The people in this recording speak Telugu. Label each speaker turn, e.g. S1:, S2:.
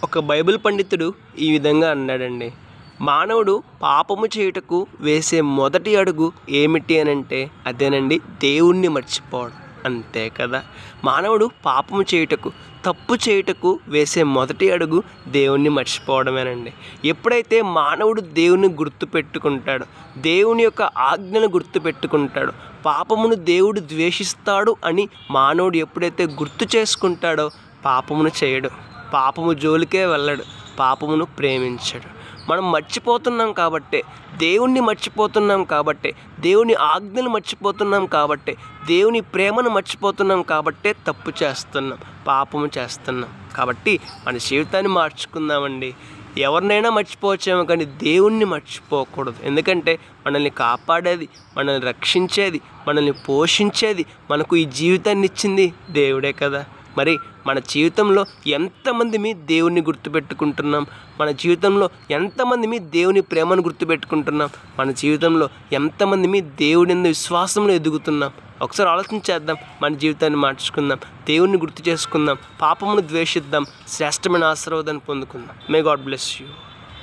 S1: ఒక బైబిల్ పండితుడు ఈ విధంగా అన్నాడండి. మానవుడు పాపము చేయుటకు వేసే మొదటి అడుగు ఏమిటి అనంటే అదేనండి, దేవుణ్ణి మర్చిపోవడం. అంతే కదా, మానవుడు పాపము చేయుటకు, తప్పు చేయుటకు వేసే మొదటి అడుగు దేవుణ్ణి మర్చిపోవడమేనండి. ఎప్పుడైతే మానవుడు దేవుని గుర్తుపెట్టుకుంటాడో, దేవుని యొక్క ఆజ్ఞను గుర్తుపెట్టుకుంటాడో, పాపమును దేవుడు ద్వేషిస్తాడు అని మానవుడు ఎప్పుడైతే గుర్తు చేసుకుంటాడో పాపమును చేయడు, పాపము జోలికే వెళ్ళడు, పాపమును ప్రేమించడు. మనం మర్చిపోతున్నాం కాబట్టే, దేవుణ్ణి మర్చిపోతున్నాం కాబట్టే, దేవుని ఆజ్ఞలు మర్చిపోతున్నాం కాబట్టే, దేవుని ప్రేమను మర్చిపోతున్నాం కాబట్టే తప్పు చేస్తున్నాం, పాపము చేస్తున్నాం. కాబట్టి మన జీవితాన్ని మార్చుకుందామండి. ఎవరినైనా మర్చిపోవచ్చేమో కానీ దేవుణ్ణి మర్చిపోకూడదు. ఎందుకంటే మనల్ని కాపాడేది, మనల్ని రక్షించేది, మనల్ని పోషించేది, మనకు ఈ జీవితాన్ని ఇచ్చింది దేవుడే కదా. మరి మన జీవితంలో ఎంతమంది మీ దేవుణ్ణి గుర్తుపెట్టుకుంటున్నాం? మన జీవితంలో ఎంతమంది మీ దేవుని ప్రేమను గుర్తుపెట్టుకుంటున్నాం? మన జీవితంలో ఎంతమంది మీ దేవుని యందు విశ్వాసంలో ఎదుగుతున్నాం? ఒకసారి ఆలోచించేద్దాం, మన జీవితాన్ని మార్చుకుందాం, దేవుణ్ణి గుర్తు చేసుకుందాం, పాపమును ద్వేషిద్దాం, శ్రేష్టమైన ఆశీర్వాదాన్ని పొందుకుందాం. May God bless you.